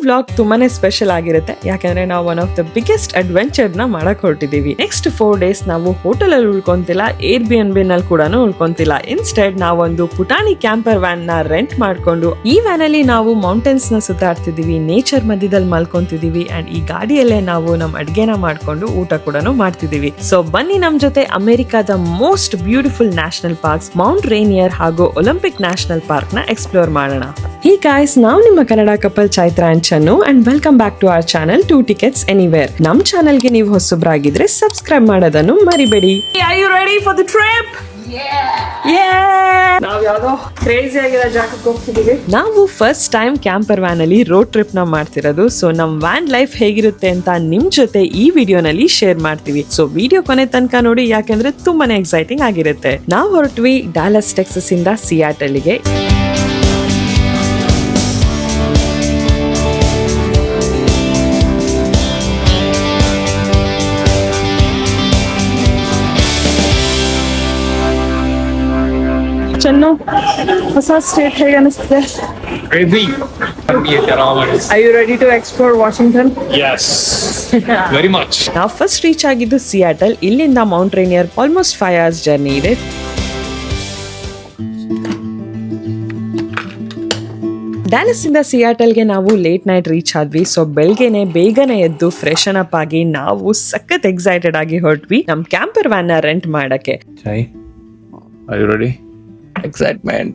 Vlog ತುಂಬಾನೇ special ಆಗಿರುತ್ತೆ, ಯಾಕಂದ್ರೆ ನಾವು one of the biggest adventure ನ ಮಾಡಕ್ ಹೊರಟಿದೀವಿ. ನೆಕ್ಸ್ಟ್ 4 days ನಾವು ಹೋಟೆಲ್ ಅಲ್ಲಿ ಉಳ್ಕೊಂತಿಲ್ಲ, Airbnb ನಲ್ಲಿ ಕೂಡ ಉಳ್ಕೊಂತಿಲ್ಲ. ಇನ್ಸ್ಟೆಡ್ ನಾವೊಂದು ಪುಟಾಣಿ ಕ್ಯಾಂಪರ್ ವ್ಯಾನ್ ನ ರೆಂಟ್ ಮಾಡ್ಕೊಂಡು ಈ ವ್ಯಾನ್ ಅಲ್ಲಿ ನಾವು ಮೌಂಟೇನ್ಸ್ ನ ಸುತ್ತಾಡ್ತಿದೀವಿ, ನೇಚರ್ ಮಧ್ಯದಲ್ಲಿ ಮಲ್ಕೊಂತಿದೀವಿ ಅಂಡ್ ಈ ಗಾಡಿಯಲ್ಲೇ ನಾವು ನಮ್ ಅಡ್ಗೆನ ಮಾಡ್ಕೊಂಡು ಊಟ ಕೂಡ ಮಾಡ್ತಿದೀವಿ. ಸೊ ಬನ್ನಿ ನಮ್ ಜೊತೆ ಅಮೆರಿಕಾದ most beautiful national parks Mount Rainier ಹಾಗೂ ಒಲಿಂಪಿಕ್ ನ್ಯಾಷನಲ್ ಪಾರ್ಕ್ ನ ಎಕ್ಸ್ಪ್ಲೋರ್ ಮಾಡೋಣ. ಹೇ ಗಾಯ್ಸ್, ನಾವು ನಿಮ್ಮ Kannada couple Chaitra and Channu and welcome back to our channel 2 Tickets Anywhere. ನಮ್ ಚಾನಲ್ ಗೆ ನೀವು ಹೊಸಬ್ರಾಗಿದ್ರೆ ಸಬ್ಸ್ಕ್ರೈಬ್ ಮಾಡೋದನ್ನು ಮರಿಬೇಡಿ. Are you ready for the trip? ನಾವು ಯಾವ್ದೋ ಕ್ರೇಜಿ ಆಗಿರೋ ಜಾಗಕ್ಕೆ ಹೋಗ್ತಿದೀವಿ. ನಾವು ಫಸ್ಟ್ ಟೈಮ್ ಕ್ಯಾಂಪರ್ ವ್ಯಾನ್ ಅಲ್ಲಿ ರೋಡ್ ಟ್ರಿಪ್ ನ ಮಾಡ್ತಿರೋದು. ಸೊ ನಮ್ ವ್ಯಾನ್ ಲೈಫ್ ಹೇಗಿರುತ್ತೆ ಅಂತ ನಿಮ್ ಜೊತೆ ಈ ವಿಡಿಯೋನಲ್ಲಿ ಶೇರ್ ಮಾಡ್ತೀವಿ. ಸೊ ವಿಡಿಯೋ ಕೊನೆ ತನಕ ನೋಡಿ, ಯಾಕಂದ್ರೆ ತುಂಬಾನೇ ಎಕ್ಸೈಟಿಂಗ್ ಆಗಿರುತ್ತೆ. ನಾವು ಹೊರಟ್ವಿ ಡಾಲಸ್ ಟೆಕ್ಸಸ್ ಇಂದ ಸಿಯಾಟಲ್ ಗೆ. ಚೆನ್ನು, ಹೊಸ ಸ್ಟೇಟ್ ಹೇಗೆ ಅನಿಸುತ್ತೆ? Are you ready to explore Washington? Yes, very much. ನಾವು ಫಸ್ಟ್ ರೀಚ್ ಆಗಿದ್ದು ಸಿಯಾಟಲ್. ಇಲ್ಲಿಂದ ಮೌಂಟ್ ರೇನಿಯರ್ ಆಲ್ಮೋಸ್ಟ್ 5 hours ಜರ್ನಿ ಇದೆ. ಡ್ಯಾಲಸ್ ಇಂದ ಸಿಯಾಟಲ್ಗೆ ನಾವು ಲೇಟ್ ನೈಟ್ ರೀಚ್ ಆದ್ವಿ. ಸೊ ಬೆಳಗ್ಗೆನೆ ಬೇಗನೆ ಎದ್ದು ಫ್ರೆಶನ್ ಅಪ್ ಆಗಿ ನಾವು ಸಖತ್ ಎಕ್ಸೈಟೆಡ್ ಆಗಿ ಹೊರಟ್ವಿ ನಮ್ ಕ್ಯಾಂಪರ್ ವ್ಯಾನ್ ನ ರೆಂಟ್ ಮಾಡಕ್ಕೆ. Jai, are you ready? Excitement.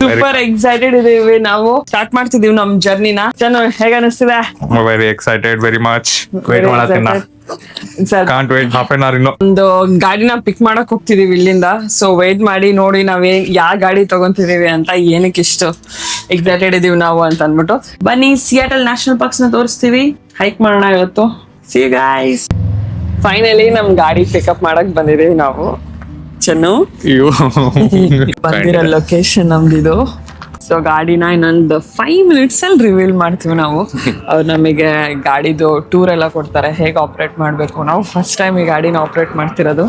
Super excited ಇದೀವಿ. ನಾವು ಸ್ಟಾರ್ಟ್ ಮಾಡ್ತಿದೀವಿ ನಮ್ ಜರ್ನಿನ. ಚೆನ್ನ, ಹೇಗ ಅನಿಸ್ತಿದೆ? Very excited, very much. Wait ಮಾಡತ್ತೀನ. Can't wait half an hour ಇನ್ನು. ಒಂದು ಗಾಡಿನ ಪಿಕ್ ಮಾಡಕ್ ಹೋಗ್ತಿದೀವಿ ಇಲ್ಲಿಂದ. ಸೊ ವೇಟ್ ಮಾಡಿ ನೋಡಿ ನಾವೇ ಯಾವ ಗಾಡಿ ತಗೊಂತಿದೀವಿ ಅಂತ, ಏನಕ್ಕೆ ಇಷ್ಟು ಎಕ್ಸೈಟೆಡ್ ಇದೀವಿ ನಾವು ಅಂತ ಅನ್ಬಿಟ್ಟು. ಬನ್ನಿ ಸಿಯಾಟಲ್ ನ್ಯಾಷನಲ್ ಪಾರ್ಕ್ಸ್ ನ ತೋರಿಸ್ತೀವಿ. ಹೈಕ್ ಮಾಡೋಣ ಇವತ್ತು. See you guys. ಫೈನಲಿ ನಮ್ ಗಾಡಿ ಪಿಕಪ್ ಮಾಡಕ್ ಬಂದಿದೀವಿ ನಾವು. ಚೆನ್ನು, ಬಂದಿರೋ ಲೊಕೇಶನ್ ನಮ್ದಿದು. ಸೊ ಗಾಡಿನ ಇನ್ನೊಂದು 5 minutes ಅಲ್ಲಿ ರಿವೀಲ್ ಮಾಡ್ತೀವಿ ನಾವು. ಅವ್ರು ನಮಗೆ ಗಾಡಿದು ಟೂರ್ ಎಲ್ಲ ಕೊಡ್ತಾರೆ, ಹೇಗೆ ಆಪ್ರೇಟ್ ಮಾಡಬೇಕು. ನಾವು ಫಸ್ಟ್ ಟೈಮ್ ಈ ಗಾಡಿನ ಆಪ್ರೇಟ್ ಮಾಡ್ತಿರೋದು.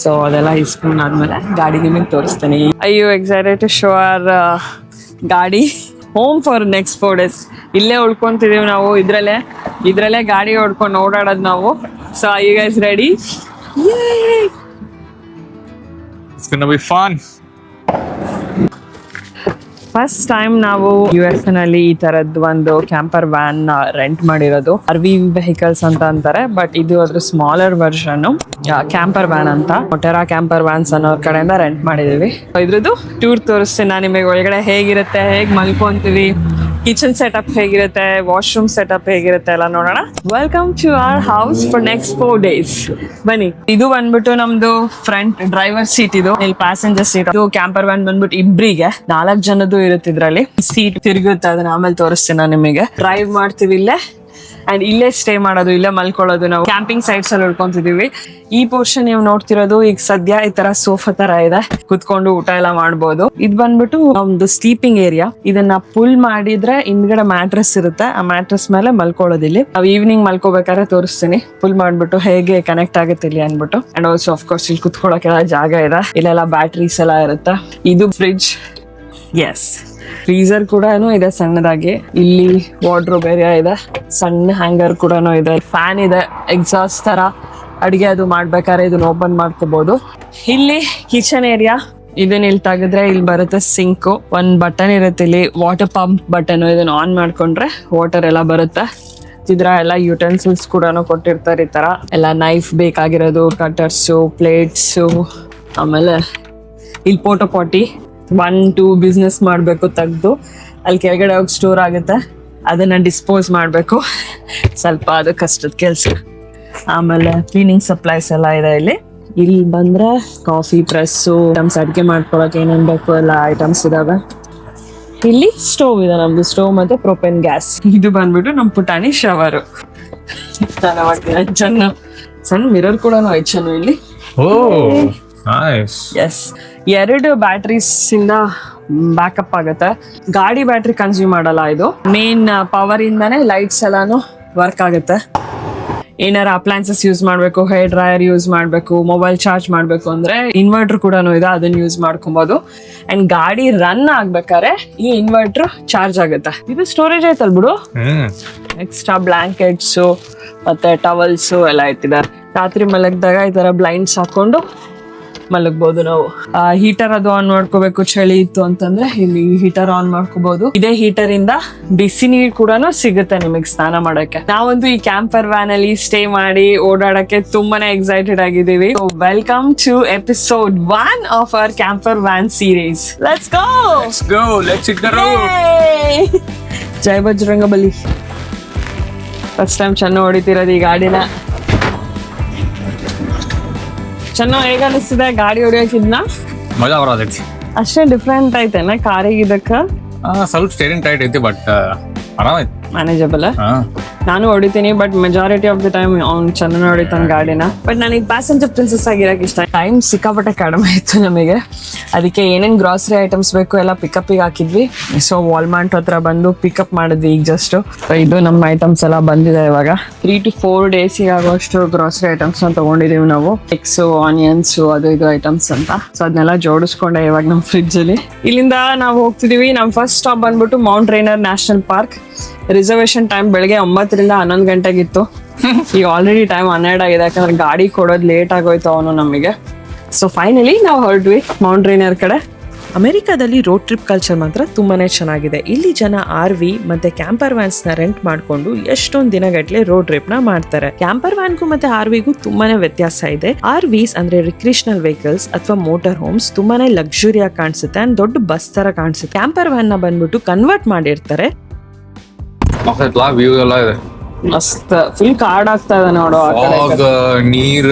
ಸೊ ಅದೆಲ್ಲ ಇಸ್ಕೊಂಡಾದ್ಮೇಲೆ ಗಾಡಿ ನಿಮಗೆ ತೋರಿಸ್ತೀನಿ. ಅಯ್ಯೋ ಎಕ್ಸೈಟೆಡ್ ಟು ಶೋ ಅವರ್ ಗಾಡಿ ಹೋಮ್ ಫಾರ್ ನೆಕ್ಸ್ಟ್ 4 days. ಇಲ್ಲೇ ಉಳ್ಕೊಂತಿದೀವಿ ನಾವು. ಇದ್ರಲ್ಲೇ ಗಾಡಿ ಹೊಡ್ಕೊಂಡು ಓಡಾಡೋದು ನಾವು. So are you guys ready? Yay! It's gonna be fun. First time ನಾವು US ನಲ್ಲಿ ಈ ತರದ್ ಒಂದು ಕ್ಯಾಂಪರ್ ವ್ಯಾನ್ ರೆಂಟ್ ಮಾಡಿರೋದು. RV ವೆಹಿಕಲ್ಸ್ ಅಂತ ಅಂತಾರೆ, ಬಟ್ ಇದು ಅದ್ರ ಸ್ಮಾಲರ್ ವರ್ಷನ್ ಕ್ಯಾಂಪರ್ ವ್ಯಾನ್ ಅಂತ. ಮೊಟೆರಾ ಕ್ಯಾಂಪರ್ ವ್ಯಾನ್ಸ್ ಅನ್ನೋ ಕಡೆಯಿಂದ ರೆಂಟ್ ಮಾಡಿದೀವಿ. ಇದ್ರದ್ದು ಟೂರ್ ತೋರಿಸ್ತೀನಿ ನಾನು ನಿಮಗೆ. ಒಳಗಡೆ ಹೇಗಿರುತ್ತೆ, ಹೇಗ್ ಮಲ್ಕೊಂತೀವಿ, ಕಿಚನ್ ಸೆಟಪ್ ಹೇಗಿರುತ್ತೆ, ವಾಶ್ರೂಮ್ ಸೆಟಪ್ ಹೇಗಿರುತ್ತೆ ಎಲ್ಲ ನೋಡೋಣ. Welcome to our house for next 4 days. ಬನ್ನಿ. ಇದು ಬಂದ್ಬಿಟ್ಟು ನಮ್ದು ಫ್ರಂಟ್ ಡ್ರೈವರ್ ಸೀಟ್. ಇದು ಇಲ್ಲಿ ಪ್ಯಾಸೆಂಜರ್ ಸೀಟ್. ಇದು ಕ್ಯಾಂಪರ್ ವ್ಯಾನ್ ಬಂದ್ಬಿಟ್ಟು ಇಬ್ರಿಗೆ 4 ಜನದ್ದು ಇರುತ್ತೆ. ಇದ್ರಲ್ಲಿ ಸೀಟ್ ತಿರುಗುತ್ತೆ, ಅದನ್ನ ಆಮೇಲೆ ತೋರಿಸ್ತೀನಿ ನಾನು ನಿಮಗೆ. ಡ್ರೈವ್ ಮಾಡ್ತೀವಿ ಇಲ್ಲೇ ಅಂಡ್ ಇಲ್ಲೇ ಸ್ಟೇ ಮಾಡೋದು, ಇಲ್ಲೇ ಮಲ್ಕೊಳ್ಳೋದು. ನಾವು ಕ್ಯಾಂಪಿಂಗ್ ಸೈಟ್ಸ್ ಅಲ್ಲಿ ಉಳ್ಕೊಂತಿದೀವಿ. ಈ ಪೋರ್ಷನ್ ನೀವು ನೋಡ್ತಿರೋದು ಈಗ ಸದ್ಯ ಈ ತರ ಸೋಫಾ ತರ ಇದೆ, ಕುತ್ಕೊಂಡು ಊಟ ಎಲ್ಲ ಮಾಡ್ಬೋದು. ಇದು ಬಂದ್ಬಿಟ್ಟು ಒಂದು ಸ್ಲೀಪಿಂಗ್ ಏರಿಯಾ. ಇದನ್ನ ಪುಲ್ ಮಾಡಿದ್ರೆ ಹಿಂದ್ಗಡೆ ಮ್ಯಾಟ್ರೆಸ್ ಇರುತ್ತೆ, ಆ ಮ್ಯಾಟ್ರೆಸ್ ಮೇಲೆ ಮಲ್ಕೊಳ್ಳೋದಿಲ್ಲಿ. ನಾವು ಈವ್ನಿಂಗ್ ಮಲ್ಕೋಬೇಕಾದ್ರೆ ತೋರಿಸ್ತೀನಿ ಪುಲ್ ಮಾಡ್ಬಿಟ್ಟು ಹೇಗೆ ಕನೆಕ್ಟ್ ಆಗುತ್ತೆ ಇಲ್ಲಿ ಅನ್ಬಿಟ್ಟು. ಅಂಡ್ ಆಲ್ಸೋ ಆಫ್ ಕೋರ್ಸ್ ಇಲ್ಲಿ ಕುತ್ಕೊಳ್ಳೋಕೆಲ್ಲ ಜಾಗ ಇದೆ. ಇಲ್ಲೆಲ್ಲ ಬ್ಯಾಟ್ರೀಸ್ ಎಲ್ಲ ಇರುತ್ತೆ. ಇದು ಫ್ರಿಡ್ಜ್, ಎಸ್ ಫ್ರೀಸರ್ ಕೂಡ ಇದೆ ಸಣ್ಣದಾಗಿ. ಇಲ್ಲಿ ವಾರ್ಡ್ರೋಬ್ ಏರಿಯಾ ಇದೆ, ಸಣ್ಣ ಹ್ಯಾಂಗರ್ ಕೂಡ ಇದೆ. ಫ್ಯಾನ್ ಇದೆ, ಎಕ್ಸಾಸ್ಟ್ ತರ. ಅಡಿಗೆ ಅದು ಮಾಡ್ಬೇಕಾದ್ರೆ ಇದನ್ನ ಓಪನ್ ಮಾಡ್ಕೋಬಹುದು. ಇಲ್ಲಿ ಕಿಚನ್ ಏರಿಯಾ. ಇದನ್ನ ಇಲ್ಲಿ ತೆಗೆದ್ರೆ ಇಲ್ಲಿ ಬರುತ್ತೆ ಸಿಂಕ್. ಒಂದ್ ಬಟನ್ ಇರುತ್ತೆ ಇಲ್ಲಿ, ವಾಟರ್ ಪಂಪ್ ಬಟನ್. ಇದನ್ನ ಆನ್ ಮಾಡ್ಕೊಂಡ್ರೆ ವಾಟರ್ ಎಲ್ಲ ಬರುತ್ತೆ. ಇದ್ರ ಎಲ್ಲ ಯುಟೆನ್ಸಿಲ್ಸ್ ಕೂಡ ಕೊಟ್ಟಿರ್ತಾರೆ. ಈ ತರ ಎಲ್ಲ ನೈಫ್ ಬೇಕಾಗಿರೋದು, ಕಟರ್ಸು, ಪ್ಲೇಟ್ಸು. ಆಮೇಲೆ ಇಲ್ಲಿ ಪೋಟೋ ಪಾಟಿ 1-2 ಬಿಸ್ನೆಸ್ ಮಾಡಬೇಕು ತೆಗ್ದು. ಅಲ್ಲಿ ಕೆಳಗಡೆ ಹೋಗಿ ಸ್ಟೋರ್ ಆಗುತ್ತೆ, ಅದನ್ನ ಡಿಸ್ಪೋಸ್ ಮಾಡಬೇಕು. ಸ್ವಲ್ಪ ಅದು ಕಷ್ಟದ ಕೆಲಸ. ಆಮೇಲೆ ಕ್ಲೀನಿಂಗ್ ಸಪ್ಲೈಸ್ ಎಲ್ಲ ಇದೆ ಇಲ್ಲಿ. ಇಲ್ಲಿ ಬಂದ್ರೆ ಕಾಫಿ ಪ್ರೆಸ್ಸು, ಐಟಮ್ಸ್ ಅಡಿಗೆ ಮಾಡ್ಕೊಳಕ್ಕೆ ಏನೇನ್ ಬೇಕು ಎಲ್ಲ ಐಟಮ್ಸ್ ಇದಾವೆ. ಇಲ್ಲಿ ಸ್ಟೋವ್ ಇದೆ ನಮ್ದು, ಸ್ಟೋವ್ ಮತ್ತೆ ಪ್ರೊಪೇನ್ ಗ್ಯಾಸ್. ಇದು ಬಂದ್ಬಿಟ್ಟು ನಮ್ ಪುಟಾಣಿ ಶವರು. ಸಣ್ಣ ಮಿರರ್ ಕೂಡ ಐತೆ ಚೆನ್ನು ಇಲ್ಲಿ. ಎಸ್, 2 ಬ್ಯಾಟ್ರೀಸ್ ಇಂದ ಬ್ಯಾಕಪ್ ಆಗುತ್ತೆ. ಗಾಡಿ ಬ್ಯಾಟ್ರಿ ಕನ್ಸ್ಯೂಮ್ ಮಾಡಲ್ಲ. ಇದು ಮೇನ್ ಪವರ್ ಇಂದಾನೆ ಲೈಟ್ಸ್ ಎಲ್ಲಾನು ವರ್ಕ್ ಆಗುತ್ತೆ. ಏನಾರ ಅಪ್ಲೈನ್ಸಸ್ ಯೂಸ್ ಮಾಡಬೇಕು, ಹೇರ್ ಡ್ರೈಯರ್ ಯೂಸ್ ಮಾಡಬೇಕು, ಮೊಬೈಲ್ ಚಾರ್ಜ್ ಮಾಡಬೇಕು ಅಂದ್ರೆ ಇನ್ವರ್ಟರ್ ಕೂಡ ಇದೆ, ಅದನ್ನ ಯೂಸ್ ಮಾಡ್ಕೊಬಹುದು. ಅಂಡ್ ಗಾಡಿ ರನ್ ಆಗ್ಬೇಕಾದ್ರೆ ಈ ಇನ್ವರ್ಟರ್ ಚಾರ್ಜ್ ಆಗುತ್ತೆ. ಇದು ಸ್ಟೋರೇಜ್ ಆಯ್ತಲ್ ಬಿಡು. ಎಕ್ಸ್ಟ್ರಾ ಬ್ಲಾಂಕೆಟ್ಸ್ ಮತ್ತೆ ಟವಲ್ಸ್ ಎಲ್ಲ ಇಟ್ಟಿದ್ದಾರೆ. ರಾತ್ರಿ ಮಲಗಿದಾಗ ಈ ತರ ಬ್ಲೈಂಡ್ಸ್ ಹಾಕೊಂಡು ಮಲಗಬಹುದು ನಾವು. ಹೀಟರ್ ಅದು ಆನ್ ಮಾಡ್ಕೋಬೇಕು, ಚಳಿ ಇತ್ತು ಅಂತಂದ್ರೆ ಇಲ್ಲಿ ಹೀಟರ್ ಆನ್ ಮಾಡ್ಕೋಬಹುದು. ಇದೇ ಹೀಟರ್ ಇಂದ ಬಿಸಿ ನೀರ್ ಕೂಡ ಸಿಗುತ್ತೆ ನಿಮಗೆ ಸ್ನಾನ ಮಾಡಕ್ಕೆ. ನಾವಂತೂ ಈ ಕ್ಯಾಂಪರ್ ವ್ಯಾನ್ ಅಲ್ಲಿ ಸ್ಟೇ ಮಾಡಿ ಓಡಾಡಕ್ಕೆ ತುಂಬಾನೇ ಎಕ್ಸೈಟೆಡ್ ಆಗಿದ್ದೀವಿ. Welcome to episode 1 of our camper van series. Let's go. ಜೈ ಬಜರಂಗಬಲಿ. ಫಸ್ಟ್ ಟೈಮ್ ಚೆನ್ನ ಹೊಡಿತಿರೋದು ಈ ಗಾಡಿನ. ಚೆನ್ನಾಗಿ ಹೇಗ ಅನಿಸ್ತಿದೆ ಗಾಡಿ ಹೊಡಿಯೋಕಿದ್ನ? ಮಜಾ ಬರೋದೈತಿ. ಅಷ್ಟೇ ಡಿಫ್ರೆಂಟ್ ಐತೆನ ಕಾರಿಗೆ ಇದಕ್ಕ? ಸ್ವಲ್ಪ ಸ್ಟೇರಿಂಗ್ ಟೈಟ್ ಐತಿ ಬಟ್ ಆರಾಮೈತಿ, ಮ್ಯಾನೇಜಬಲ್. ನಾನು ಹೊಡಿತೀನಿ but majority of the time ಅವ್ನು ಚೆನ್ನಾಗಿ ಹೊಡಿತಾನೆ ಗಾಡಿನ. ಬಟ್ ನನಗೆ ಪ್ಯಾಸೆಂಜರ್ ಪ್ರಿನ್ಸಸ್ ಆಗಿರಕ್ಕೆ ಇಷ್ಟ. ಟೈಮ್ ಸಿಕ್ಕಾಪಟ್ಟೆ ಕಡಿಮೆ ಇತ್ತು ನಮಗೆ, ಅದಕ್ಕೆ ಏನೇನ್ ಗ್ರಾಸರಿ ಐಟಮ್ಸ್ ಬೇಕು ಎಲ್ಲ ಪಿಕಪ್ಪಿಗೆ ಹಾಕಿದ್ವಿ. ಸೊ ವಾಲ್ಮಾರ್ಟ್ ಹತ್ರ ಬಂದು ಪಿಕಪ್ ಮಾಡಿದ್ವಿ ಈಗ ಜಸ್ಟ್. ಇದು ನಮ್ಮ ಐಟಮ್ಸ್ ಎಲ್ಲ ಬಂದಿದೆ ಇವಾಗ. 3 to 4 days ಆಗುವಷ್ಟು ಗ್ರಾಸರಿ ಐಟಮ್ಸ್ ನ ತಗೊಂಡಿದೀವಿ ನಾವು. ಎಗ್ಸ್, ಆನಿಯನ್ಸ್, ಅದು ಇದು ಐಟಮ್ಸ್ ಅಂತ. ಸೊ ಅದನ್ನೆಲ್ಲ ಜೋಡಿಸ್ಕೊಂಡೆ ಇವಾಗ ನಮ್ಮ ಫ್ರಿಡ್ಜ್ ಅಲ್ಲಿ. ಇಲ್ಲಿಂದ ನಾವು ಹೋಗ್ತಿದೀವಿ. ನಮ್ಮ ಫಸ್ಟ್ ಸ್ಟಾಪ್ ಬಂದ್ಬಿಟ್ಟು Mount Rainier national park. Reservation time ಬೆಳಗ್ಗೆ 9 ರಿಂದ 11 ಗಂಟೆಗಿತ್ತು. ಈಗ ಆಲ್ರೆಡಿ ಟೈಮ್ 12 ಆಗಿದೆ, ಯಾಕಂದ್ರೆ ಗಾಡಿ ಕೊಡೋದು ಲೇಟ್ ಆಗೋಯ್ತು ಅವನು ನಮಗೆ. ಸೊ ಫೈನಲಿ ನಾವು ಹೊರಟ್ವಿ ಮೌಂಟ್ ರೈನರ್ ಕಡೆ. ಅಮೆರಿಕಾದಲ್ಲಿ ರೋಡ್ ಟ್ರಿಪ್ ಕಲ್ಚರ್ ಮಾತ್ರ ತುಂಬಾನೇ ಚೆನ್ನಾಗಿದೆ. ಇಲ್ಲಿ ಜನ RV ಮತ್ತೆ ಕ್ಯಾಂಪರ್ ವ್ಯಾನ್ಸ್ ನ ರೆಂಟ್ ಮಾಡ್ಕೊಂಡು ಎಷ್ಟೊಂದ್ ದಿನಗಟ್ಲೆ ರೋಡ್ ಟ್ರಿಪ್ ನ ಮಾಡ್ತಾರೆ. ಕ್ಯಾಂಪರ್ ವ್ಯಾನ್ಗೂ ಮತ್ತೆ RVಗೂ ತುಂಬಾನೇ ವ್ಯತ್ಯಾಸ ಇದೆ. RVs ಅಂದ್ರೆ ರಿಕ್ರಿಯೇಷನಲ್ ವೆಹಿಕಲ್ಸ್ ಅಥವಾ ಮೋಟಾರ್ ಹೋಮ್ಸ್ ತುಂಬಾನೇ ಲಕ್ಸುರಿ ಆಗಿ ಕಾಣಿಸುತ್ತೆ ಅಂಡ್ ದೊಡ್ಡ ಬಸ್ ತರ ಕಾಣಿಸುತ್ತೆ. ಕ್ಯಾಂಪರ್ ವ್ಯಾನ್ ನ ಬಂದ್ಬಿಟ್ಟು ಕನ್ವರ್ಟ್ ಮಾಡಿರ್ತಾರೆ. ವ್ಯೂ ಎಲ್ಲ ಇದೆ, ಮಸ್ತ್ ಫುಲ್ ಕಾರ್ಡ್ ಆಗ್ತಾ ಇದೆ ನೋಡು ಆ ಕಡೆ. ನೀರ್.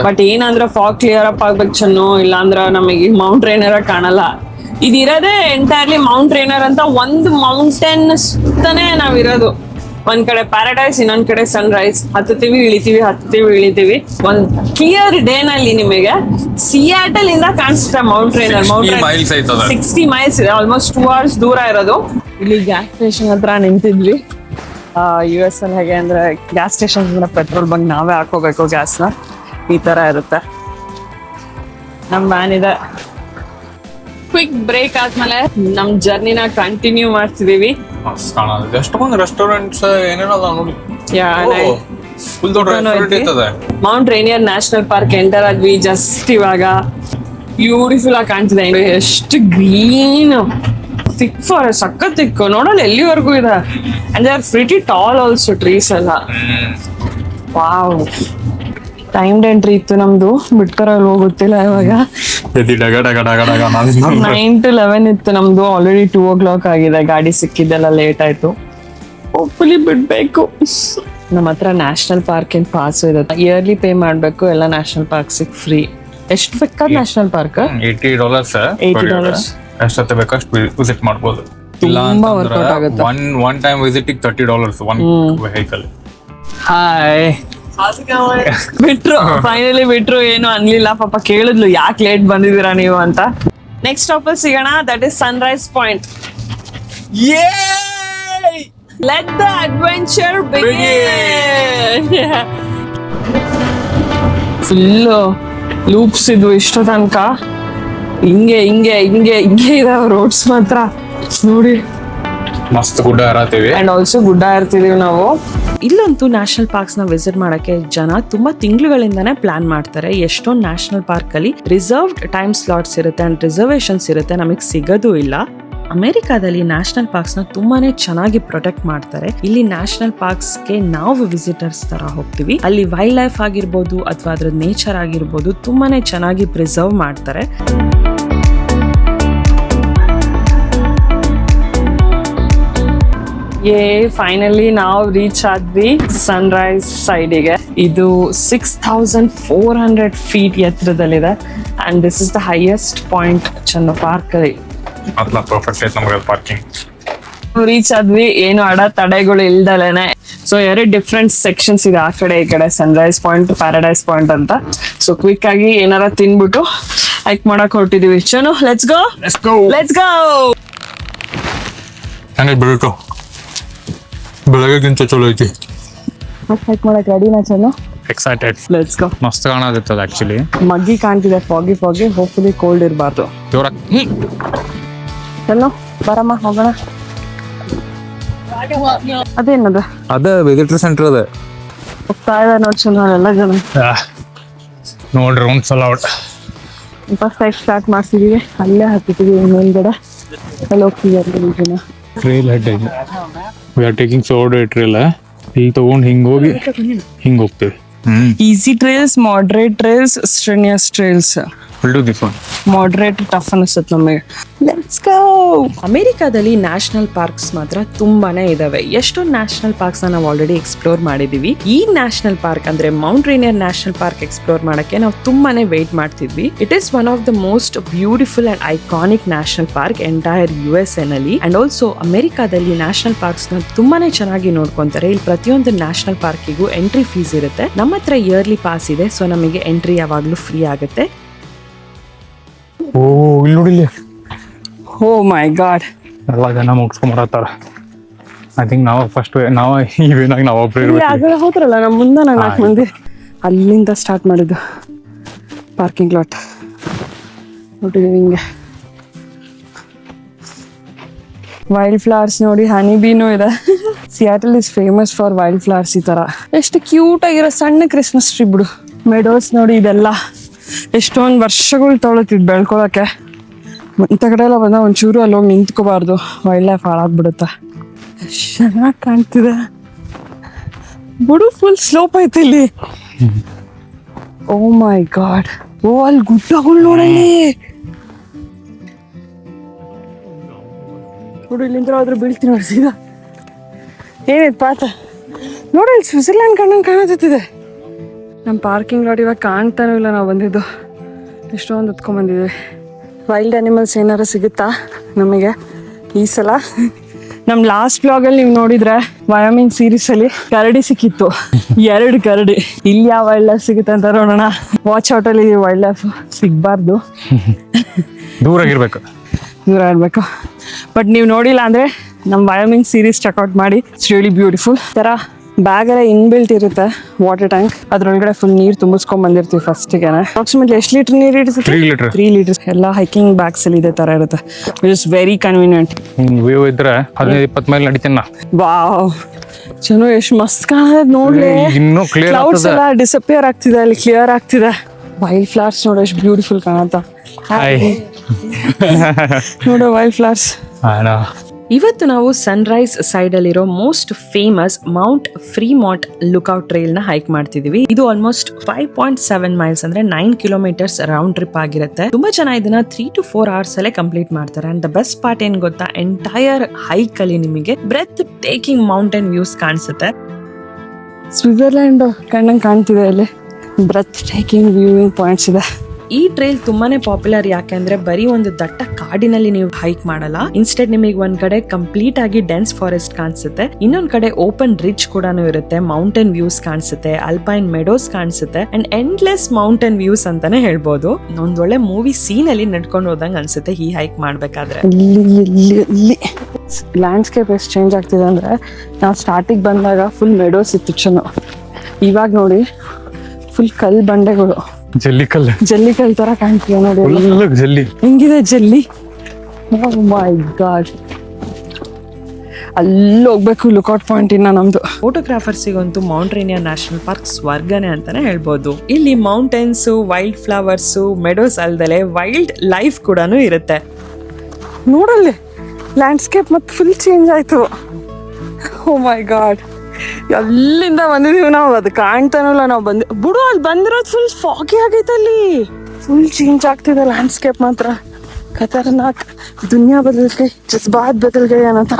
ಬಟ್ ಏನಂದ್ರೆ ಫಾಗ್ ಕ್ಲಿಯರ್ ಅಪ್ ಆಗ್ಬೇಕು ಚೆನ್ನು, ಇಲ್ಲಾಂದ್ರ ನಮಗೆ ಮೌಂಟ್ ರೈನರ್ ಕಾಣಲ್ಲ. ಇದಿರೋದೇ ಎಂಟೈರ್ಲಿ ಮೌಂಟ್ ರೈನರ್ ಅಂತ ಒಂದು ಮೌಂಟೇನ್ ಸುತ್ತಾನೆ ನಾವಿರೋದು. ಒಂದ್ ಕಡೆ ಪ್ಯಾರಡೈಸ್, ಇನ್ನೊಂದ್ ಕಡೆ ಸನ್ರೈಸ್. ಹತ್ತುತ್ತೀವಿ ಇಳಿತೀವಿ. ಒಂದ್ ಕ್ಲಿಯರ್ ಡೇ ನಲ್ಲಿ ನಿಮಗೆ ಸಿಯಾಟಲ್ ಇಂದ ಕಾಣಿಸುತ್ತೆ ಮೌಂಟ್ ರೈನರ್. 60 miles ಇದೆ, ಆಲ್ಮೋಸ್ಟ್ 2 hours ದೂರ ಇರೋದು. ಇಲ್ಲಿ ಗ್ಯಾಸ್ ಸ್ಟೇಷನ್ ಹತ್ರ ನಿಂತಿದ್ವಿ. US ಅಲ್ಲಿ ಹೇಗೆ ಅಂದ್ರೆ ಗ್ಯಾಸ್ ಸ್ಟೇಷನ್ ಪೆಟ್ರೋಲ್ ಬಂಕ್ ನಾವೇ ಹಾಕೋಬೇಕು ಗ್ಯಾಸ್ನ, ಈ ತರ ಇರುತ್ತೆ. ನಮ್ ವ್ಯಾನ್ ಇದೆ. ಕ್ವಿಕ್ ಬ್ರೇಕ್ ಆದ್ಮೇಲೆ ನಮ್ ಜರ್ನಿನ ಕಂಟಿನ್ಯೂ ಮಾಡ್ತಿದೀವಿ. ಎಷ್ಟೊಂದು ರೆಸ್ಟೋರೆಂಟ್ಸ್ ಏನೇನೋ ನೋಡಿ. ಮೌಂಟ್ ರೈನಿಯರ್ ನ್ಯಾಷನಲ್ ಪಾರ್ಕ್ ಎಂಟರ್ ಆದ್ವಿ ಜಸ್ಟ್ ಇವಾಗ. ಬ್ಯೂಟಿಫುಲ್ ಆಗಿ ಕಾಣ್ತಿದೆ, ಎಷ್ಟು ಗ್ರೀನ್, thick forest, ಸಖತ್ thick. ನೋಡಲ್ಲ ಎಲ್ಲಿವರೆಗೂ ಇದೆ. And they are pretty tall also trees ಎಲ್ಲ. ವಾವ್. ಟೈಮ್ಡ್ ಎಂಟ್ರಿ ಇತ್ತು ನಮ್ದು, ಬಿಟ್ಕರಲ್ಲಿ ಹೋಗುತ್ತಿಲ್ಲ ಇವಾಗ. 9 to 11 ಇತ್ತು ನಮ್ದು, ಆಲ್ರೆಡಿ 2 o'clock ಆಗಿದೆ. ಗಾಡಿ ಸಿಕ್ಕಿದ್ದೆಲ್ಲ ಲೇಟ್ ಆಯ್ತು. ಹೋಪ್ಫುಲಿ ಬಿಡ್ಬೇಕು. ನಮ್ಮ ಹತ್ರ ನ್ಯಾಷನಲ್ ಪಾರ್ಕ್ ಇನ್ ಪಾಸ್ ಇದೆ, ಇಯರ್ಲಿ ಪೇ ಮಾಡ್ಬೇಕು. ಎಲ್ಲ ನ್ಯಾಷನಲ್ ಪಾರ್ಕ್ ಫ್ರೀ. ಎಷ್ಟು ಬೇಕಾದ ನ್ಯಾಷನಲ್ ಪಾರ್ಕ್? $80. ಎಷ್ಟೊತ್ತೆ ಬೇಕಷ್ಟು ವಿಸಿಟ್ ಮಾಡ್ಬೋದು. ತುಂಬಾ ವರ್ಕೌಟ್ ಆಗುತ್ತೆ. ಒನ್ ಟೈಮ್ ವಿಸಿಟಿಗೆ $30 ಒನ್ ವೆಹಿಕಲ್. ಹಾಯ್. ಬಿಟ್ರು, ಫೈನಲಿ ಬಿಟ್ರು. ಏನು ಅನ್ಲಿಲ್ಲ ಪಾಪ. ಕೇಳಿದ್ಲು ಯಾಕೆ ಲೇಟ್ ಬಂದಿದ್ದೀರಾ ನೀವು ಅಂತ. ನೆಕ್ಸ್ಟ್ ಸ್ಟಾಪ್ ಅಲ್ಲಿ ಸಿಗೋಣ, that is Sunrise point. Let the adventure begin. Full loops ಇದ್ವು ಇಷ್ಟು ತನಕ. ಹಿಂಗೆ ಇದಾವ ರೋಡ್ಸ್ ಮಾತ್ರ ನೋಡಿ. ಮಸ್ತ್ ಗುಡ್ಡ ಇರತ್ತೀವಿ ಅಂಡ್ ಆಲ್ಸೋ ಗುಡ್ಡ ಇರ್ತಿದೀವಿ ನಾವು. ಇಲ್ಲಂತೂ ನ್ಯಾಷನಲ್ ಪಾರ್ಕ್ಸ್ ನ ವಿಸಿಟ್ ಮಾಡಕ್ಕೆ ಜನ ತುಂಬಾ ತಿಂಗಳುಗಳಿಂದಾನೇ ಪ್ಲಾನ್ ಮಾಡ್ತಾರೆ. ಎಷ್ಟೊಂದು ನ್ಯಾಷನಲ್ ಪಾರ್ಕ್ ಅಲ್ಲಿ ರಿಸರ್ವ್ಡ್ ಟೈಮ್ ಸ್ಲಾಟ್ಸ್ ಇರುತ್ತೆ ಅಂಡ್ ರಿಸರ್ವೇಶನ್ಸ್ ಇರುತ್ತೆ, ನಮಗೆ ಸಿಗೋದು ಇಲ್ಲ. ಅಮೆರಿಕಾದಲ್ಲಿ ನ್ಯಾಷನಲ್ ಪಾರ್ಕ್ಸ್ ನ ತುಂಬಾನೇ ಚೆನ್ನಾಗಿ ಪ್ರೊಟೆಕ್ಟ್ ಮಾಡ್ತಾರೆ. ಇಲ್ಲಿ ನ್ಯಾಷನಲ್ ಪಾರ್ಕ್ಸ್ ಗೆ ನಾವು ವಿಸಿಟರ್ಸ್ ತರ ಹೋಗ್ತೀವಿ. ಅಲ್ಲಿ ವೈಲ್ಡ್ ಲೈಫ್ ಆಗಿರ್ಬೋದು ಅಥವಾ ಅದ್ರ ನೇಚರ್ ಆಗಿರ್ಬೋದು ತುಂಬಾನೇ ಚೆನ್ನಾಗಿ ಪ್ರಿಸರ್ವ್ ಮಾಡ್ತಾರೆ. ಫೈನಲಿ ನಾವು ರೀಚ್ ಆದ್ವಿ ಸನ್ರೈಸ್ ಸೈಡಿಗೆ. ಇದು 6400 feet ಎತ್ತರದಲ್ಲಿದೆ and this is the highest point ಚೆನ್ನ ಪಾರ್ಕ್ ಅಲ್ಲಿ. ಪರ್ಫೆಕ್ಟ್ ಐತೆ ನಮಗೆ ಪಾರ್ಕಿಂಗ್. ರೀಚ್ ಆದ್ವಿ, ಏನು ತಡೆಗಳು ಇಲ್ದಲೇನೆ. ಸೊ 2 ಡಿಫ್ರೆಂಟ್ ಸೆಕ್ಷನ್ಸ್ ಇದೆ, ಆ ಕಡೆ ಈ ಕಡೆ, ಸನ್ರೈಸ್ ಪಾಯಿಂಟ್, ಪ್ಯಾರಡೈಸ್ ಪಾಯಿಂಟ್ ಅಂತ. ಸೊ ಕ್ವಿಕ್ ಆಗಿ ಏನಾರ ತಿನ್ಬಿಟ್ಟು ಹೈಕ್ ಮಾಡಕ್ ಹೊರಟಿದೀವಿ. ಚನು, ಲೆಟ್ಸ್ ಗೋ. ಬೆಳಗ್ಗೆಗಿಂತ ಚಲೋ ಐತಿ. ಹೈಕ್ ಮಾಡಕ್ ರೆಡಿನಾ ಚೆನ್ನು? ಎಕ್ಸೈಟೆಡ್. Let's go. ಮಸ್ತ್ ಕಾಣದಿತ್ತದ ಆಕ್ಚುಲಿ. ಮಗ್ಗಿ ಕಾಣ್ತಿದೆ, ಫಾಗಿ ಹೋಪ್ಫುಲಿ ಕೋಲ್ಡ್ ಇರಬಾರ್ದು. ಜೋರಾಗಿ ಚೆನ್ನು ಬರಮ್ಮ ಹೋಗೋಣ. ಅದೇನದ ಅದ ವಿಸಿಟರ್ ಸೆಂಟರ್ ಅದ. ಹೋಗ್ತಾ ಇದೆ ನೋಡಿ ಚೆನ್ನು ಎಲ್ಲ ಜನ. ನೋಡ್ರಿ round out. First hike start ಮಾಡ್ಸಿದೀವಿ, ಅಲ್ಲೇ ಹತ್ತಿದೀವಿ ಮೇಲ್ಗಡೆ, ಅಲ್ಲಿ ಹೋಗ್ತಿದ್ದಾರೆ ಜನ. ಟ್ರೇಲ್ ಹೆಡ್ ಇದೆ. We are taking sword trail. ಇಲ್ಲಿ ತಗೊಂಡು ಹಿಂಗ್ ಹೋಗಿ ಹಿಂಗ್ ಹೋಗ್ತೇವೆ. Easy trails, moderate trails, strenuous trails. Will do this one. Moderate tough ಅನಿಸುತ್ತೆ ನಮಗೆ. Let's go. ಅಮೆರಿಕಾದಲ್ಲಿ ನ್ಯಾಷನಲ್ ಪಾರ್ಕ್ಸ್ ಮಾತ್ರ ತುಂಬಾನೇ ಇದಾವೆ. ಎಷ್ಟೊಂದು ನ್ಯಾಷನಲ್ ಪಾರ್ಕ್ಸ್ ನಾವು ಆಲ್ರೆಡಿ ಎಕ್ಸ್ಪ್ಲೋರ್ ಮಾಡಿದೀವಿ. ಈ ನ್ಯಾಷನಲ್ ಪಾರ್ಕ್ ಅಂದ್ರೆ Mount Rainier national park explore ಮಾಡಕ್ಕೆ ನಾವು ತುಂಬಾನೇ ವೇಟ್ ಮಾಡ್ತಿದ್ವಿ. It is one of the most beautiful and iconic national park entire USA ನಲ್ಲಿ. ಅಂಡ್ ಆಲ್ಸೋ ಅಮೆರಿಕಾದಲ್ಲಿ ನ್ಯಾಷನಲ್ ಪಾರ್ಕ್ಸ್ ನ ತುಂಬಾನೇ ಚೆನ್ನಾಗಿ ನೋಡ್ಕೊಂತಾರೆ. ಇಲ್ಲಿ ಪ್ರತಿಯೊಂದು ನ್ಯಾಷನಲ್ ಪಾರ್ಕಿಗೂ ಎಂಟ್ರಿ ಫೀಸ್ ಇರುತ್ತೆ. ನಮ್ಮ ಹತ್ರ ಇಯರ್ಲಿ ಪಾಸ್ ಇದೆ, ಸೊ ನಮಗೆ ಎಂಟ್ರಿ ಯಾವಾಗ್ಲೂ ಫ್ರೀ ಆಗುತ್ತೆ. ಓ ಇಲ್ಲಿ ನೋಡಿ, ಓ ಮೈ ಗಾಡ್, ಎಲ್ಲ ಜನ ಮುಗಿಸ್ಕೊಂಬರತ್ತಾರ. ಐ ಥಿಂಕ್ ನಾವು ಇವೇನಾಗಿ ನಾವು ಒಬ್ರು ಇರ್ಬೇಕು. ಆಗಲೇ ಹೋದ್ರಲ್ಲ ನಮ್ಮ ಮುಂದೆ 4 ಮಂದಿ. ಅಲ್ಲಿಂದ ಸ್ಟಾರ್ಟ್ ಮಾಡಿದ್ದು ಪಾರ್ಕಿಂಗ್ ಲಾಟ್. ನೋಡಿದೀವಿ ಹಿಂಗೆ ವೈಲ್ಡ್ ಫ್ಲವರ್ಸ್ ನೋಡಿ, ಹನಿ ಬೀನೂ ಇದೆ. Seattle is famous for wild flowers. ಈ ತರ ಎಷ್ಟು ಕ್ಯೂಟ್ ಆಗಿರೋ ಸಣ್ಣ ಕ್ರಿಸ್ಮಸ್ ಟ್ರೀ ಬಿಡು. ಮೆಡೋಸ್ ನೋಡಿ, ಇದೆಲ್ಲ ಎಷ್ಟೊಂದು ವರ್ಷಗಳು ತೊಗೊಳತಿದ್ ಬೆಳ್ಕೊಳಕ್ಕೆ. ಇಂಥ ಕಡೆ ಎಲ್ಲ ಬಂದ ಒಂಚೂರು ಅಲ್ಲಿ ಹೋಗಿ ನಿಂತ್ಕೋಬಾರ್ದು, ವೈಲ್ಡ್ ಲೈಫ್ ಹಾಳಾಗ್ಬಿಡುತ್ತೆ. ಚೆನ್ನಾಗಿ ಕಾಣ್ತಿದೆ ಬಿಡು, ಫುಲ್ ಸ್ಲೋಪ್ ಐತೆ ಇಲ್ಲಿ. ಓ ಮೈ ಗಾಡ್, ಓ ಅಲ್ಲಿ ಗುಡ್ಡಗಳು ನೋಡಲ್ಲಿ. ನೋಡು ಇಲ್ಲಿಂದ ಆದ್ರೂ ಬೀಳ್ತೀನಿ ನೋಡಿ ಸೀದಾ. ಏನಿತ್ತು ಪಾತ ನೋಡಿ, ಇಲ್ಲಿ ಸ್ವಿಟ್ಜರ್ಲ್ಯಾಂಡ್ ಕಣ್ಣಂಗೆ ಕಾಣತ್ತಿದೆ. ನಮ್ಮ ಪಾರ್ಕಿಂಗ್ ಲಾಟ್ ಇವಾಗ ಕಾಣ್ತಾನೂ ಇಲ್ಲ. ನಾವು ಬಂದಿದ್ದು ಎಷ್ಟೊಂದು ಹೊತ್ಕೊಂಡ್ಬಂದಿದ್ವಿ. ವೈಲ್ಡ್ ಅನಿಮಲ್ಸ್ ಏನಾರು ಸಿಗುತ್ತಾ ನಮಗೆ ಈ ಸಲ? ನಮ್ಮ ಲಾಸ್ಟ್ ಬ್ಲಾಗಲ್ಲಿ ನೀವು ನೋಡಿದ್ರೆ ವಯೋಮಿಂಗ್ ಸೀರೀಸಲ್ಲಿ ಕರಡಿ ಸಿಕ್ಕಿತ್ತು, 2 ಕರಡಿ. ಇಲ್ಲಿ ಯಾವ ವೈಲ್ಡ್ ಲೈಫ್ ಸಿಗುತ್ತೆ ಅಂತ ನೋಡೋಣ. ವಾಚ್ ಔಟಲ್ಲಿ ವೈಲ್ಡ್ ಲೈಫ್ ಸಿಗಬಾರ್ದು, ದೂರ ಇರಬೇಕು. ಬಟ್ ನೀವು ನೋಡಿಲ್ಲ ಅಂದರೆ ನಮ್ಮ ವಯೋಮಿಂಗ್ ಸೀರೀಸ್ ಚೆಕ್ಔಟ್ ಮಾಡಿ. It's really beautiful. ಥರ ಬ್ಯಾಗಲ್ಲೇ ಇನ್ಬಿಲ್ಟ್ ಇರುತ್ತೆ ವಾಟರ್ ಟ್ಯಾಂಕ್. ಅದ್ರೊಳಗಡೆ ಫುಲ್ ನೀರು ತುಂಬಿಸ್ಕೊಂಡ್ ಬಂದಿರ್ತೀವಿ ಫಸ್ಟಿಗೆ. ಅಪ್ರಾಕ್ಸಿಮೇಟ್ಲಿ ಎಷ್ಟು ಲೀಟರ್ ನೀರು ಇರುತ್ತೆ? 3 ಲೀಟರ್. ಎಲ್ಲ ಹೈಕಿಂಗ್ ಬ್ಯಾಗ್ಸ್ ಅಲ್ಲಿ ಇದೇ ತರ ಇರುತ್ತೆ. It is very convenient. View ಇದ್ರೆ 15-20 ಮೈಲ್ ನಡಿತೀನಿ. ವಾವ್, ಚಲೋ ಎಷ್ಟು ಮಸ್ತ್ ಕಾಣದ ನೋಡ್ಲಿ. ಇನ್ನೂ ಕ್ಲಿಯರ್ ಕ್ಲೌಡ್ಸ್ ಎಲ್ಲ ಡಿಸಪಿಯರ್ ಆಗ್ತಿದೆ, ಅಲ್ಲಿ ಕ್ಲಿಯರ್ ಆಗ್ತಿದೆ. ವೈಲ್ಡ್ ಫ್ಲವರ್ಸ್ ನೋಡು ಎಷ್ಟು ಬ್ಯೂಟಿಫುಲ್ ಕಾಣತ್ತ. ನೋಡು ವೈಲ್ಡ್ ಫ್ಲವರ್ಸ್. ಇವತ್ತು ನಾವು ಸನ್ರೈಸ್ ಸೈಡ್ ಅಲ್ಲಿರೋ most famous Mount Fremont lookout trail ನ ಹೈಕ್ ಮಾಡ್ತಿದೀವಿ. ಇದು ಆಲ್ಮೋಸ್ಟ್ 5.7 ಮೈಲ್ಸ್ ಅಂದ್ರೆ 9 ಕಿಲೋಮೀಟರ್ಸ್ ರೌಂಡ್ ಟ್ರಿಪ್ ಆಗಿರುತ್ತೆ. ತುಂಬಾ ಜನ ಇದನ್ನ 3 to 4 hours ಅಲ್ಲೇ ಕಂಪ್ಲೀಟ್ ಮಾಡ್ತಾರೆ. ಅಂಡ್ ದ ಬೆಸ್ಟ್ ಪಾರ್ಟ್ ಏನ್ ಗೊತ್ತಾ, ಎಂಟೈರ್ ಹೈಕ್ ಅಲ್ಲಿ ನಿಮಗೆ ಬ್ರೆತ್ ಟೇಕಿಂಗ್ ಮೌಂಟೇನ್ ವ್ಯೂಸ್ ಕಾಣಿಸುತ್ತೆ. ಸ್ವಿಟ್ಜರ್ಲ್ಯಾಂಡ್ ಕಣ್ಣಂಗ್ ಕಾಣ್ತಿದೆ ಅಲ್ಲಿ. ಬ್ರೆತ್ ಟೇಕಿಂಗ್ ವ್ಯೂವಿಂಗ್ ಪಾಯಿಂಟ್ಸ್ ಇದೆ. ಈ ಟ್ರೈಲ್ ತುಂಬಾನೇ ಪಾಪ್ಯುಲರ್ ಯಾಕೆಂದ್ರೆ ಬರೀ ಒಂದು ದಟ್ಟ ಕಾಡಿನಲ್ಲಿ ನೀವು ಹೈಕ್ ಮಾಡಲ್ಲ. ಇನ್ಸ್ಟೆಡ್ ನಿಮಗೆ ಒಂದ್ ಕಡೆ ಕಂಪ್ಲೀಟ್ ಆಗಿ ಡೆನ್ಸ್ ಫಾರೆಸ್ಟ್ ಕಾಣಿಸುತ್ತೆ, ಇನ್ನೊಂದ್ ಕಡೆ ಓಪನ್ ರಿಚ್ ಕೂಡ ಇರುತ್ತೆ, ಮೌಂಟೇನ್ ವ್ಯೂಸ್ ಕಾಣಿಸುತ್ತೆ, ಅಲ್ಪೈನ್ ಮೆಡೋಸ್ ಕಾಣಿಸುತ್ತೆ ಅಂಡ್ ಎಂಡ್ಲೆಸ್ ಮೌಂಟೇನ್ ವ್ಯೂಸ್ ಅಂತಾನೆ ಹೇಳ್ಬೋದು. ಒಂದ್ ಒಳ್ಳೆ ಮೂವಿ ಸೀನ್ ಅಲ್ಲಿ ನಡ್ಕೊಂಡು ಹೋದಂಗ ಅನ್ಸುತ್ತೆ ಈ ಹೈಕ್ ಮಾಡ್ಬೇಕಾದ್ರೆ. ಇಲ್ಲಿ ಲ್ಯಾಂಡ್ಸ್ಕೇಪ್ ಎಷ್ಟು ಚೇಂಜ್ ಆಗ್ತಿದೆ ಅಂದ್ರೆ, ನಾವು ಸ್ಟಾರ್ಟಿಂಗ್ ಬಂದಾಗ ಫುಲ್ ಮೆಡೋಸ್ ಇತ್ತು ಚೆನ್ನು. ಇವಾಗ ನೋಡಿ ಫುಲ್ ಕಲ್ ಬಂಡೆಗಳು, ಜಲ್ಲಿ ಕಲ್ ತರ ಕಾಣ್ತೀವಿ ನೋಡಿ. ಜಲ್ಲಿ ಹೆಂಗಿದೆ ಜಲ್ಲಿ. ಓ ಮೈ ಗಾಡ್, ಅಲ್ಲಿ ಹೋಗ್ಬೇಕು ಲುಕ್ಔಟ್ ಪಾಯಿಂಟ್. ಇನ್ನ ನಮ್ದು ಫೋಟೋಗ್ರಾಫರ್ಸಿಗಂತೂ ಮೌಂಟ್ ರೇನಿಯರ್ ನ್ಯಾಷನಲ್ ಪಾರ್ಕ್ ಸ್ವರ್ಗನೆ ಅಂತಾನೆ ಹೇಳ್ಬೋದು. ಇಲ್ಲಿ ಮೌಂಟೇನ್ಸ್, ವೈಲ್ಡ್ ಫ್ಲವರ್ಸ್, ಮೆಡೋಸ್ ಅಲ್ದಲೆ ವೈಲ್ಡ್ ಲೈಫ್ ಕೂಡ ಇರುತ್ತೆ. ನೋಡಲ್ಲಿ ಲ್ಯಾಂಡ್ಸ್ಕೇಪ್ ಮತ್ತೆ ಫುಲ್ ಚೇಂಜ್ ಆಯ್ತು. ಓ ಮೈ ಗಾಡ್, ಎಲ್ಲಿಂದ ಬಂದಿದೀವಿ ನಾವು, ಅದು ಕಾಣ್ತಾನಲ್ಲ. ನಾವು ಬಿಡು, ಅಲ್ಲಿ ಬಂದಿರೋದು ಫುಲ್ ಫಾಗಿ ಆಗೈತೆ. ಅಲ್ಲಿ ಫುಲ್ ಚೇಂಜ್ ಆಗ್ತಿದೆ ಲ್ಯಾಂಡ್ಸ್ಕೇಪ್ ಮಾತ್ರ. ಖತರ್ನಾಕ್, ದುನಿಯಾ ಬದಲ್ ಗೈ, ಜಜ್ಬಾತ್ ಬದಲ್ ಗೈ ಅನ್ನೋ.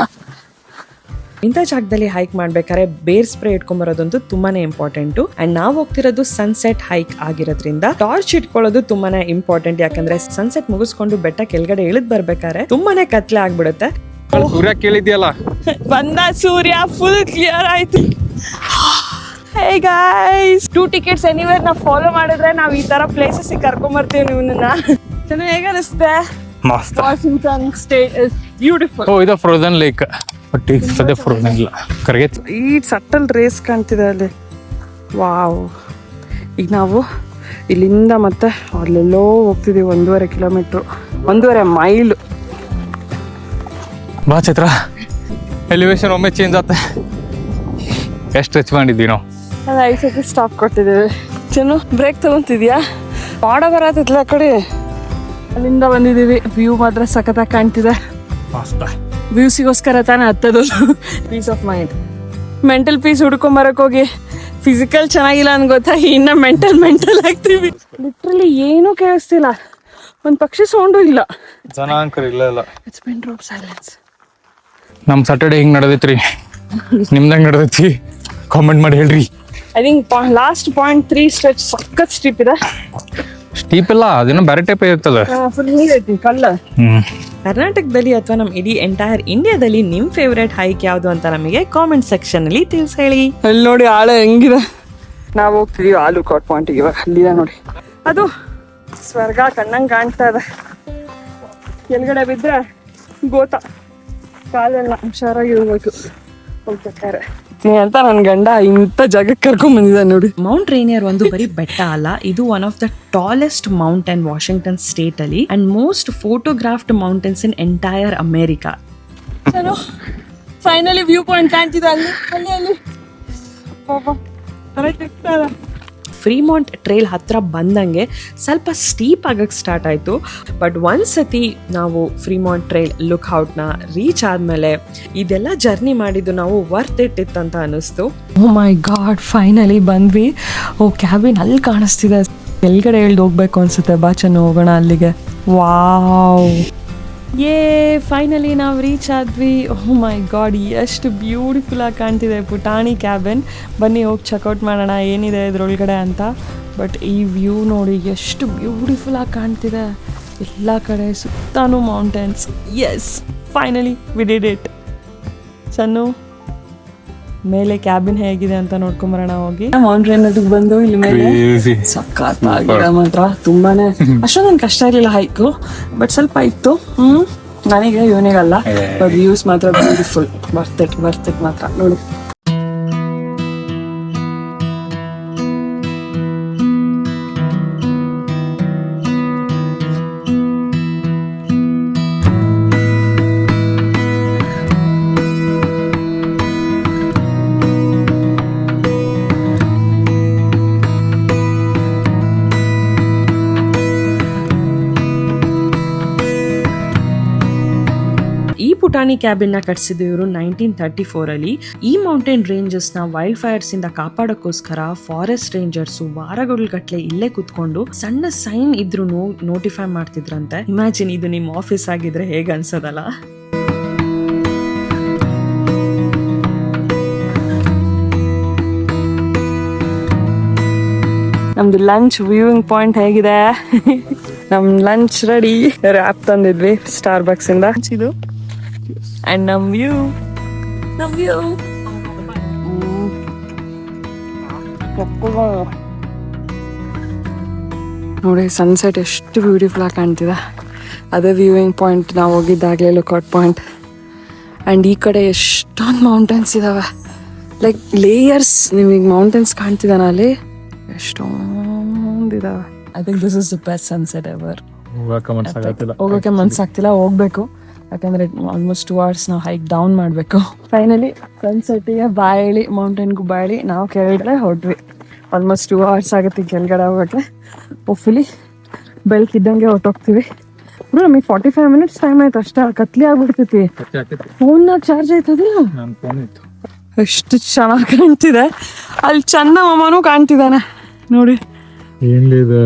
ಇಂಥ ಜಾಗದಲ್ಲಿ ಹೈಕ್ ಮಾಡ್ಬೇಕಾದ್ರೆ ಬೇರ್ ಸ್ಪ್ರೇ ಇಟ್ಕೊಂಡ್ಬರೋದಂತೂ ತುಂಬಾನೇ ಇಂಪಾರ್ಟೆಂಟ್. ಅಂಡ್ ನಾವು ಹೋಗ್ತಿರೋದು ಸನ್ಸೆಟ್ ಹೈಕ್ ಆಗಿರೋದ್ರಿಂದ ಟಾರ್ಚ್ ಇಟ್ಕೊಳ್ಳೋದು ತುಂಬಾನೇ ಇಂಪಾರ್ಟೆಂಟ್. ಯಾಕಂದ್ರೆ ಸನ್ಸೆಟ್ ಮುಗಿಸ್ಕೊಂಡು ಬೆಟ್ಟ ಕೆಳಗಡೆ ಇಳಿದ್ ಬರ್ಬೇಕಾದ್ರೆ ತುಂಬಾನೇ ಕತ್ಲೆ ಆಗ್ಬಿಡುತ್ತೆ. ಸೂರ್ಯ ಕೇಳಿದ್ಯಲ್ಲ, ಬಂದ ಸೂರ್ಯ ಫುಲ್ ಕ್ಲಿಯರ್ ಆಯ್ತು. ಹೇ ಗೈಸ್, 2 tickets ಎನಿವೇರ್ ನಾವು ಫಾಲೋ ಮಾಡಿದ್ರೆ ನಾವು ಈ ತರ ಪ್ಲೇಸಸ್ ಕರ್ಕೊಂಡ್ ಬರ್ತೀವಿ ನಿಮ್ಮನ್ನ. ಚೆನ್ನಾಗಿ ಹೇಗ ಅನಿಸುತ್ತೆ? ಮಸ್ತ್. Washington state is beautiful. Oh, ಇದು ಫ್ರೋಜನ್ ಲೇಕ್. ಬಟ್ ಈಗ ಸದ್ಯ ಇಲ್ಲ ಕರಗೈತಿ. ಈ ಸಟ್ಟಲ್ ರೇಸ್ ಕಾಣ್ತಿದೆ ಅಲ್ಲಿ. ವಾವ್. ಈಗ ನಾವು ಇಲ್ಲಿಂದ ಮತ್ತೆ ಅಲ್ಲೆಲ್ಲೋ ಹೋಗ್ತಿದ್ದೀವಿ 1.5 ಕಿಲೋಮೀಟ್ರು, 1.5 ಮೈಲು. ಬಾ ಚೈತ್ರ, ಎಲಿವೇಶನ್ ಒಮ್ಮೆ ಚೇಂಜ್ ಆತ. ಎಷ್ಟು ಟಚ್ ಮಾಡಿದ್ವಿ ನಾವು. ಅದು 5 ಸತಿ ಸ್ಟಾಪ್ ಕೊಟ್ಟಿದ್ದೇವೆ. ಚೆನ್ನು ಬ್ರೇಕ್ ತಗೊಂತಿದ್ಯಾ? ಮಾಡ ಬರತ್ತಿಲ್ಲ ಆ ಕಡೆ. ಅಲ್ಲಿಂದ ಬಂದಿದ್ದೀವಿ. ವ್ಯೂ ಮಾತ್ರ ಸಖತ್ತಾಗಿ ಕಾಣ್ತಿದೆ. ವ್ಯೂಸಿಗೋಸ್ಕರ ತಾನೇ ಹತ್ತದು. Peace of mind, mental peace ಹುಡ್ಕೊಂಬರಕ್ ಹೋಗಿ ಫಿಸಿಕಲ್ ಚೆನ್ನಾಗಿಲ್ಲ ಅನ್ ಗೊತ್ತಾ, ಇನ್ನ ಮೆಂಟಲ್ ಆಗ್ತೀವಿ. ಲಿಟ್ರಲಿ ಏನೂ ಕೇಳಿಸ್ತಿಲ್ಲ, ಒಂದು ಪಕ್ಷಿ ಸೌಂಡು ಇಲ್ಲ. It's been drop silence. ನಮ್ಮ ಸಾಟರ್ಡೆ ಹಿಂಗೆ ನಡೆದೈತ್ರಿ, ನಿಮ್ದಂಗೆ ನಡೆದೈತಿ ಕಾಮೆಂಟ್ ಮಾಡಿ ಹೇಳ್ರಿ. ಐ ಥಿಂಕ್ ಲಾಸ್ಟ್ 0.3 ಸ್ಟ್ರೆಚ್ ಸಖತ್ ಸ್ಟೀಪ್ ಇದೆ. ಸ್ಟೀಪ್ ಇಲ್ಲ, ಅದೇನೋ ಬೇರೆ ಟೈಪ್ ಇರ್ತದೆ. ಫುಲ್ ನೀರೈತಿ ಕಲ್ಲ. ಕರ್ನಾಟಕದಲ್ಲಿ ಅಥವಾ ನಮ್ಮ ಇಡೀ ಎಂಟೈರ್ ಇಂಡಿಯಾದಲ್ಲಿ ನಿಮ್ ಫೇವ್ರೇಟ್ ಹೈಕ್ ಯಾವುದು ಅಂತ ನಮಗೆ ಕಾಮೆಂಟ್ ಸೆಕ್ಷನ್ ಅಲ್ಲಿ ತಿಳಿಸಿ ಹೇಳಿ. ಅಲ್ಲಿ ನೋಡಿ ಆಳೆ ಹೆಂಗಿದೆ. ನಾವು ಹೋಗ್ತಿದೀವಿ ಆಲೂಕಾಟ್ ಪಾಯಿಂಟ್. ಇವಾಗ ಅಲ್ಲಿದೆ ನೋಡಿ, ಅದು ಸ್ವರ್ಗ ಕಣ್ಣಂಗ್ ಕಾಣ್ತಾ ಇದೆ. ಕೆಳಗಡೆ ಬಿದ್ರೆ ಗೋತ, ಕಾಲೆಲ್ಲ ಹುಷಾರಾಗಿರ್ಬೇಕು. ಹೋಗ್ತಾರೆ ಅಂತ ನನ್ನ ಗಂಡ ಇಂಥ ಜಾಗಕ್ಕೆ ಕರ್ಕೊಂಡ್ ಬಂದಿದ್ದ ನೋಡಿ. ಮೌಂಟ್ ರೇನಿಯರ್ ಒಂದು ಬರೀ ಬೆಟ್ಟ ಅಲ್ಲ, ಇದು one of the tallest mountain Washington state ಅಲ್ಲಿ and most photographed mountains in entire America. Finally view point ಕಾಣ್ತಿದೆ ಅಲ್ಲಿ ಅಲ್ಲಿ. ಫ್ರೀಮಾಂಟ್ ಟ್ರೇಲ್ ಹತ್ರ ಬಂದಂಗೆ ಸ್ವಲ್ಪ ಸ್ಟೀಪ್ ಆಗಕ್ಕೆ ಸ್ಟಾರ್ಟ್ ಆಯಿತು. ಬಟ್ ಒಂದ್ಸತಿ ನಾವು ಫ್ರೀಮಾಂಟ್ ಟ್ರೇಲ್ ಲುಕ್ ಔಟ್ನ ರೀಚ್ ಆದಮೇಲೆ ಇದೆಲ್ಲ ಜರ್ನಿ ಮಾಡಿದ್ದು ನಾವು ವರ್ತ್ ಇಟ್ ಇತ್ತಂತ ಅನ್ನಿಸ್ತು. ಓ ಮೈ ಗಾಡ್, ಫೈನಲಿ ಬಂದ್ವಿ. ಓ ಕ್ಯಾಬಿನ್ ಅಲ್ಲಿ ಕಾಣಿಸ್ತಿದೆ. ಕೆಳಗಡೆ ಇಳ್ದು ಹೋಗ್ಬೇಕು ಅನ್ಸುತ್ತೆ. ಬಾ ಚೆನ್ನ ಹೋಗೋಣ ಅಲ್ಲಿಗೆ. ವಾವ್, ಫೈನಲಿ ನಾವು ರೀಚ್ ಆದ್ವಿ. ಓ ಮೈ ಗಾಡ್, ಎಷ್ಟು ಬ್ಯೂಟಿಫುಲ್ ಆಗಿ ಕಾಣ್ತಿದೆ ಪುಟಾಣಿ ಕ್ಯಾಬಿನ್. ಬನ್ನಿ ಹೋಗಿ ಚೆಕ್ಔಟ್ ಮಾಡೋಣ ಏನಿದೆ ಇದ್ರೊಳಗಡೆ ಅಂತ. ಬಟ್ ಈ ವ್ಯೂ ನೋಡಿ ಎಷ್ಟು ಬ್ಯೂಟಿಫುಲ್ ಆಗಿ ಕಾಣ್ತಿದೆ. ಎಲ್ಲ ಕಡೆ ಸುತ್ತಾನು mountains. Yes, finally we did it. ಸನ್ನು ಮೇಲೆ ಕ್ಯಾಬಿನ್ ಹೇಗಿದೆ ಅಂತ ನೋಡ್ಕೊಂಬರೋಣ ಹೋಗಿ. ಮೌಂಟ್ ರೇನಿಯರ್ಗೆ ಬಂದು ಇಲ್ಲಿ ಮೇಲೆ ಸಖತ್ತಾಗಿದೆ ಮಾತ್ರ. ತುಂಬಾನೇ ಅಷ್ಟೊಂದು ಕಷ್ಟ ಇರಲಿಲ್ಲ ಹೈಕು, ಬಟ್ ಸ್ವಲ್ಪ ಇತ್ತು. ನನಗೆ ಇವನಿಗಲ್ಲ, ಬಟ್ ವ್ಯೂಸ್ ಮಾತ್ರ ಬ್ಯೂಟಿಫುಲ್. ವರ್ತ್ ಇಟ್ ಮಾತ್ರ ನೋಡಿ. ಪುಟಾಣಿ ಕ್ಯಾಬಿನ್ ನ ಕಟ್ಸಿದ್ದು ಇವರು 1934 ಅಲ್ಲಿ. ಈ ಮೌಂಟೇನ್ ರೇಂಜಸ್ ನ ವೈಲ್ಡ್ ಫೈರ್ಸ್ ಇಂದ ಕಾಪಾಡೋಕ್ಕೋಸ್ಕರ ಫಾರೆಸ್ಟ್ ರೇಂಜರ್ಸ್ ವಾರಗಳ ಗಟ್ಲೆ ಇಲ್ಲೇ ಕುತ್ಕೊಂಡು ಸಣ್ಣ ಸೈನ್ ಇದ್ರು ನೋಟಿಫೈ ಮಾಡ್ತಿದ್ರಂತೆ. ಇಮ್ಯಾಜಿನ್, ಇದು ನಿಮ್ ಆಫೀಸ್ ಆಗಿದ್ರೆ ಹೇಗ ಅನ್ಸದಲ್ಲ. ನಮ್ದು ಲಂಚ್ ವ್ಯೂವಿಂಗ್ ಪಾಯಿಂಟ್ ಹೇಗಿದೆ. ನಮ್ ಲಂಚ್ ರೆಡಿ. ರ್ಯಾಪ್ ತಂದಿದ್ವಿ ಸ್ಟಾರ್ಬಕ್ಸ್ ಇಂದ. ಇದು and ನಮ್ ವ್ಯೂ ನೋಡಿ. ಸನ್ಸೆಟ್ ಎಷ್ಟು ಬ್ಯೂಟಿಫುಲ್ ಆಗಿ ಕಾಣ್ತಿದೆ. ಅದೇ ವ್ಯೂವಿಂಗ್ ಪಾಯಿಂಟ್ ನಾವು ಹೋಗಿದ್ದಾಗಲೇ ಲುಕ್ಔಟ್ ಪಾಯಿಂಟ್. ಆ್ಯಂಡ್ ಈ ಕಡೆ ಎಷ್ಟೊಂದು ಮೌಂಟೇನ್ಸ್ ಇದಾವೆ, ಲೈಕ್ ಲೇಯರ್ಸ್. ನಿಮಗೆ ಮೌಂಟೇನ್ಸ್ ಕಾಣ್ತಿದ್ದಾನ ಅಲ್ಲಿ, ಎಷ್ಟೊಂದು ಇದಾವೆ. I think this is the best sunset ever. ಹೋಗೋಕೆ ಮನ್ಸಾಗ್ತಿಲ್ಲ, ಹೋಗ್ಬೇಕು. ಯಾಕಂದ್ರೆ ಆಲ್ಮೋಸ್ಟ್ 2 hours ನಾವು ಹೈಕ್ ಡೌನ್ ಮಾಡಬೇಕು. ಫೈನಲಿ ಸನ್ಸೆಟ್ಟಿಗೆ ಬಾಯಳಿ, ಮೌಂಟೇನ್ಗೂ ಬಾಯಳಿ ನಾವು ಕೆಳಗಡೆ ಹೊರಟ್ವಿ. ಆಲ್ಮೋಸ್ಟ್ 2 hours ಆಗುತ್ತೆ ಕೆಳಗಡೆ ಹೋಗೋಕ್ಕೆ. ಹೋಪ್ಫುಲಿ ಬೆಳಕಿದ್ದಂಗೆ ಹೊರಟೋಗ್ತೀವಿ. ನಮಗೆ 45 minutes ಟೈಮ್ ಆಯ್ತು ಅಷ್ಟೇ. ಕತ್ಲಿ ಆಗ್ಬಿಡ್ತೈತಿ. ಫೋನ್ನಾಗ ಚಾರ್ಜ್ ಆಯ್ತದಿಲ್ಲ. ಎಷ್ಟು ಚೆನ್ನಾಗಿ ಕಾಣ್ತಿದೆ. ಅಲ್ಲಿ ಚಂದ ಮಾಮನೂ ಕಾಣ್ತಿದ್ದಾನೆ ನೋಡಿ. ಏನಿದೆ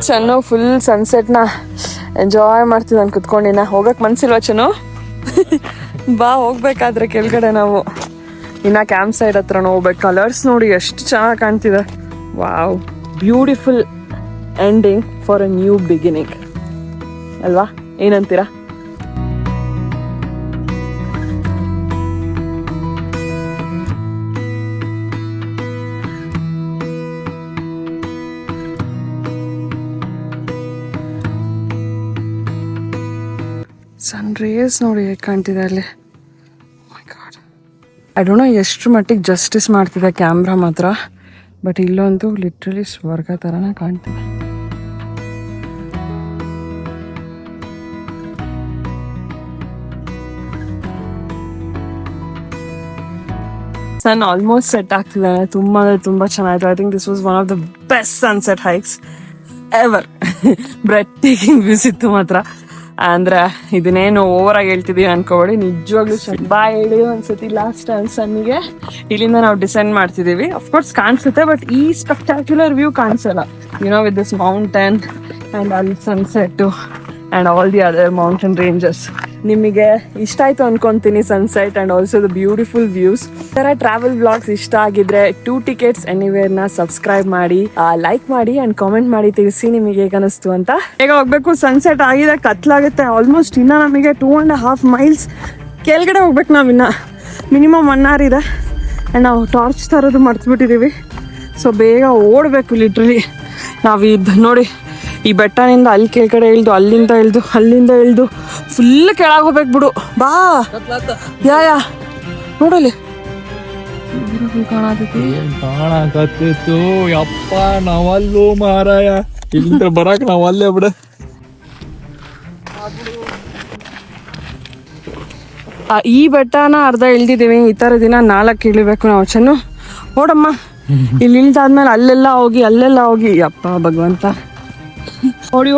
ಚೆನ್ನು ಫುಲ್ ಸನ್ಸೆಟ್ನ ಎಂಜಾಯ್ ಮಾಡ್ತಿದ್ದಾನೆ ಕುತ್ಕೊಂಡಿನ. ಹೋಗಕ್ಕೆ ಮನ್ಸಿಲ್ವಾ ಚೆನ್ನು? ಬಾ ಹೋಗ್ಬೇಕಾದ್ರೆ ಕೆಳಗಡೆ ನಾವು ಇನ್ನ ಕ್ಯಾಂಪ್ ಸೈಡ್ ಹತ್ರನ ಹೋಗ್ಬೇಕು. ಕಲರ್ಸ್ ನೋಡಿ ಎಷ್ಟು ಚೆನ್ನಾಗಿ ಕಾಣ್ತಿದೆ. Wow, beautiful ending for a new beginning ಅಲ್ವಾ? ಏನಂತೀರಾ? ಸನ್ ರೇಸ್ ನೋಡಿ ಹೇಗೆ ಕಾಣ್ತಿದೆ ಅಲ್ಲಿ. ಐ ಡೋಂಟ್ ನೋ ಎಷ್ಟು ಮಟ್ಟಿಗೆ ಜಸ್ಟಿಸ್ ಮಾಡ್ತಿದೆ ಕ್ಯಾಮ್ರಾ ಮಾತ್ರ, ಬಟ್ ಇಲ್ಲೊಂದು ಲಿಟ್ರಲಿ ಸ್ವರ್ಗ ಥರನೇ ಕಾಣ್ತಿದೆ. ಸನ್ ಆಲ್ಮೋಸ್ಟ್ ಸೆಟ್ ಆಗ್ತಿದ್ದಾನೆ. ತುಂಬ ಅಂದರೆ ತುಂಬ ಚೆನ್ನಾಗಿತ್ತು. I think this was one of the best sunset hikes ever. Bread taking views ಇತ್ತು ಮಾತ್ರ. ಅಂದ್ರೆ ಇದನ್ನೇನು ಓವರ್ ಆಗಿ ಹೇಳ್ತಿದೀವಿ ಅನ್ಕೋಬೇಡಿ, ನಿಜವಾಗ್ಲೂ ಬಾಯ್ ಹೇಳಿ ಒಂದ್ಸತಿ ಲಾಸ್ಟ್ ಟೈಮ್ ಸನ್ನಿಗೆ ಇಲ್ಲಿಂದ ನಾವು ಡಿಸೈಡ್ ಮಾಡ್ತಿದೀವಿ. ಅಫ್ಕೋರ್ಸ್ ಕಾಣಿಸುತ್ತೆ, ಬಟ್ ಈ ಸ್ಪೆಕ್ಟಾಕ್ಯುಲರ್ ವ್ಯೂ ಕಾಣಿಸಲ್ಲ. You know with this mountain and ಅಲ್ಲಿ sunset and all the other mountain ranges. ನಿಮಗೆ ಇಷ್ಟ ಆಯ್ತು ಅನ್ಕೊಂತೀನಿ sunset and also the beautiful views. ಈ ಥರ ಟ್ರಾವೆಲ್ ವ್ಲಾಗ್ಸ್ ಇಷ್ಟ ಆಗಿದ್ರೆ 2 Tickets Anywhere ಸಬ್ಸ್ಕ್ರೈಬ್ ಮಾಡಿ, ಲೈಕ್ ಮಾಡಿ ಆ್ಯಂಡ್ ಕಾಮೆಂಟ್ ಮಾಡಿ ತಿಳಿಸಿ ನಿಮಗೆ ಹೇಗೆ ಅನಿಸ್ತು ಅಂತ. ಬೇಗ ಹೋಗ್ಬೇಕು, ಸನ್ಸೆಟ್ ಆಗಿದೆ, ಕತ್ಲಾಗುತ್ತೆ ಆಲ್ಮೋಸ್ಟ್. ಇನ್ನು ನಮಗೆ 2.5 miles ಕೆಳಗಡೆ ಹೋಗ್ಬೇಕು. ನಾವಿನ್ನ ಮಿನಿಮಮ್ 1 hour ಇದೆ ಆ್ಯಂಡ್ ನಾವು ಟಾರ್ಚ್ ತರೋದು ಮರ್ತ್ಬಿಟ್ಟಿದ್ದೀವಿ. ಸೊ ಬೇಗ ಓಡಬೇಕು ಲಿಟ್ರಲಿ. ನಾವು ಇದು ನೋಡಿ, ಈ ಬೆಟ್ಟನಿಂದ ಅಲ್ಲಿ ಕೆಳಗಡೆ ಇಳ್ದು, ಅಲ್ಲಿಂದ ಇಳ್ದು ಫುಲ್ ಕೆಳಗೆ ಹೋಗ್ಬೇಕು ಬಿಡು. ಬಾ ಯಾ ನೋಡಲಿ ಕಾಣಕತ್ತಿತ್ತು. ಯಪ್ಪ ನಾವಲ್ಲೂ ಮಾರಾಯ, ಇಲ್ಲಿಂದ ಬರಾಕ್ ನಾವಲ್ಲೇ ಬಿಡ. ಈ ಬೆಟ್ಟನ ಅರ್ಧ ಇಳ್ದಿದ್ದೀವಿ. ಈ ಥರ ದಿನ 4 ಇಳಿಬೇಕು ನಾವು. ಚೆನ್ನು ಓಡಮ್ಮ. ಇಲ್ಲಿ ಇಳ್ದಾದ್ಮೇಲೆ ಅಲ್ಲೆಲ್ಲ ಹೋಗಿ ಯಪ್ಪ ಭಗವಂತ, ಓಡಿ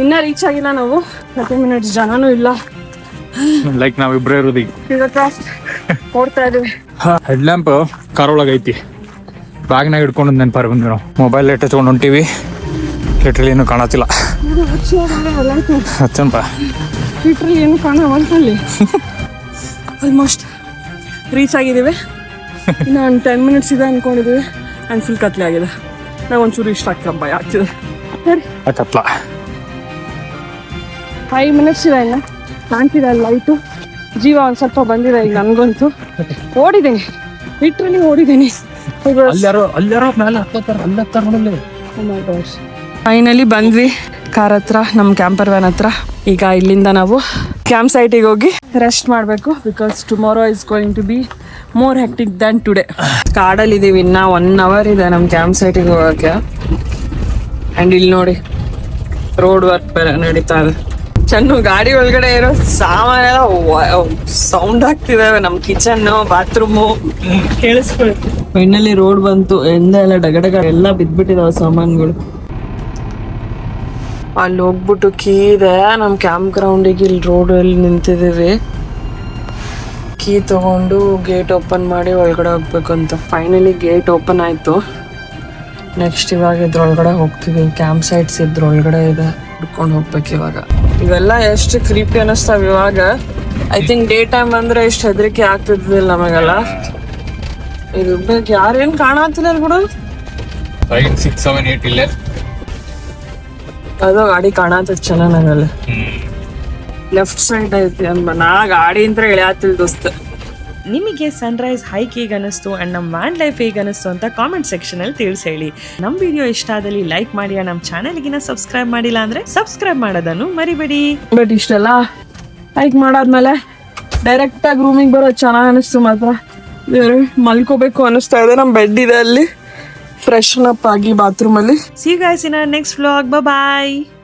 ಇನ್ನ ರೀಚ್ ಆಗಿಲ್ಲ ನಾವು. 30 minutes ಜನನೂ ಇಲ್ಲ. ಲೈಕ್ ನಾವಿಬ್ರೇ ಇರೋದು ಈಗ. ಓಡ್ತಾ ಇದೀವಿ. ಹೆಡ್ ಲ್ಯಾಂಪ್ ಕಾರ್ ಒಳಗೆ ಐತಿ, ಬ್ಯಾಗ್ನಾಗ ಹಿಡ್ಕೊಂಡು ನೆನಪಾರ ಬಂದ್ವಿ ನಾವು. ಮೊಬೈಲ್ ಲೈಟ್ ಹಚ್ಕೊಂಡು ಹೊಂಟಿವಿ, ಲಿಟ್ರಲಿ ಏನು ಕಾಣತ್ತಿಲ್ಲ. ಹಚ್ಚನಪ್ಪ, ಲಿಟ್ರಲಿ ಏನು ಕಾಣವಲ್ಲಿ. ಆಲ್ಮೋಸ್ಟ್ ರೀಚ್ ಆಗಿದ್ದೀವಿ. ಇನ್ನು ಒಂದು 10 minutes ಇದೆ ಅನ್ಕೊಂಡಿದ್ದೀವಿ ಆ್ಯಂಡ್ ಫುಲ್ ಕತ್ಲೆ ಆಗಿದೆ. ನಾವು ಒಂಚೂರು ಇಷ್ಟ ಭಯ ಆಗ್ತಿದೆ. ಸರಿ ಕತ್ಲ 5 minutes ಇದೆ ಇನ್ನು. ಕಾಣ್ತಿದೆ ಲೈಟು. ಜೀವ ಒಂದು ಸ್ವಲ್ಪ ಬಂದಿದೆ ಈಗ ನನಗಂತೂ. ಓಡಿದ್ದೀನಿ, ಲಿಟ್ರಲಿ ಓಡಿದ್ದೀನಿ. ಫೈನಲಿ ಬಂದ್ವಿ ಕಾರ್ ಹತ್ರ, ನಮ್ಮ ಕ್ಯಾಂಪರ್ ವ್ಯಾನ್ ಹತ್ರ. ಈಗ ಇಲ್ಲಿಂದ ನಾವು ಕ್ಯಾಂಪ್ ಸೈಟಿಗೆ ಹೋಗಿ ರೆಸ್ಟ್ ಮಾಡಬೇಕು. Because tomorrow is going to be more hectic than today. ಕಾಡಲ್ಲಿದ್ದೀವಿ, ಇನ್ನ 1 hour ಇದೆ ನಮ್ಮ ಕ್ಯಾಂಪ್ ಸೈಟಿಗೆ ಹೋಗೋಕ್ಕೆ. ಆ್ಯಂಡ್ ಇಲ್ಲಿ ನೋಡಿ ರೋಡ್ ವರ್ಕ್ ಬೇರೆ ನಡೀತಾ ಇದೆ. ಚೆನ್ನು ಗಾಡಿ ಒಳಗಡೆ ಇರೋ ಸಾಮಾನೆಲ್ಲ ಸೌಂಡ್ ಆಗ್ತಿದಾವೆ. ನಮ್ಮ ಕಿಚನ್ನು, ಬಾತ್ರೂಮು ಕೇಳಿಸ್ಕೊಳ್ಳಿ. ಫೈನಲಿ ರೋಡ್ ಬಂತು. ಎಲ್ಲ ಡಗಡಗ ಎಲ್ಲ ಬಿದ್ದ್ಬಿಟ್ಟಿದಾವೆ ಸಾಮಾನುಗಳು. ಅಲ್ಲಿ ಹೋಗ್ಬಿಟ್ಟು ಕೀ ಇದೆ ನಮ್ಮ ಕ್ಯಾಂಪ್ ಗ್ರೌಂಡಿಗೆ. ಇಲ್ಲಿ ರೋಡಲ್ಲಿ ನಿಂತಿದ್ದೀವಿ. ಕೀ ತಗೊಂಡು ಗೇಟ್ ಓಪನ್ ಮಾಡಿ ಒಳಗಡೆ ಹೋಗ್ಬೇಕು ಅಂತ. ಫೈನಲಿ ಗೇಟ್ ಓಪನ್ ಆಯ್ತು. ನೆಕ್ಸ್ಟ್ ಇವಾಗ ಇದ್ರೊಳಗಡೆ ಹೋಗ್ತಿದ್ದೀವಿ. ಕ್ಯಾಂಪ್ ಸೈಟ್ಸ್ ಇದ್ರೊಳಗಡೆ ಇದೆ, ಹುಡ್ಕೊಂಡು ಹೋಗ್ಬೇಕು ಇವಾಗ. ಇವೆಲ್ಲ ಎಷ್ಟು ಕ್ರೀಪಿ ಅನ್ನಿಸ್ತಾವ ಇವಾಗ. ಐ ಥಿಂಕ್ ಡೇ ಟೈಮ್ ಬಂದ್ರೆ ಎಷ್ಟು ಹೆದರಿಕೆ ಆಗ್ತಿದ್ದಿಲ್ಲ ನಮಗೆಲ್ಲ. ಇದು ಬೇಕು ಯಾರೇನು ಕಾಣತ್ತಿಲ್ಲ ಬಿಡು. 5, 6, 7, 8 ಇಲ್ಲೇ ಅದು ಗಾಡಿ ಕಾಣತ್ತದ ಚೆನ್ನಾಗಲ್ಲ. ಲೆಫ್ಟ್ ಸೈಡ್ ಐತಿ ಅನ್ಬ. ನಾ ಗಾಡಿ ಅಂತ ಇಳಿಯತ್ತಿಲ್ಲ ದೋಸ್ತ. ನಿಮಗೆ ಸನ್ರೈಸ್ ಹೈಕ್ ಹೇಗೆ ಅನಿಸ್ತು ಆ್ಯಂಡ್ ನಮ್ಮ ವ್ಯಾನ್ ಲೈಫ್ ಹೇಗೆ ಅನಿಸ್ತು ಅಂತ ಕಾಮೆಂಟ್ ಸೆಕ್ಷನಲ್ಲಿ ತಿಳಿಸಿ ಹೇಳಿ. ನಮ್ಮ ವಿಡಿಯೋ ಇಷ್ಟ ಆದಲ್ಲಿ ಲೈಕ್ ಮಾಡಿ, ನಮ್ಮ ಚಾನಲ್ಗಿನ ಸಬ್ಸ್ಕ್ರೈಬ್ ಮಾಡಿಲ್ಲ ಅಂದರೆ ಸಬ್ಸ್ಕ್ರೈಬ್ ಮಾಡೋದನ್ನು ಮರಿಬೇಡಿ. ಬಟ್ ಇಷ್ಟೆಲ್ಲ ಹೈಕ್ ಮಾಡಾದ್ಮೇಲೆ ಡೈರೆಕ್ಟಾಗಿ ರೂಮಿಗೆ ಬರೋದು ಚೆನ್ನಾಗಿ ಅನಿಸ್ತು ಮಾತ್ರ. ಮಲ್ಕೋಬೇಕು ಅನಿಸ್ತಾ ಇದೆ. ನಮ್ಮ ಬೆಡ್ ಇದೆ ಅಲ್ಲಿ, ಫ್ರೆಶನ್ ಅಪ್ ಆಗಿ ಬಾತ್ರೂಮಲ್ಲಿ. See you guys in our next vlog. Bye bye.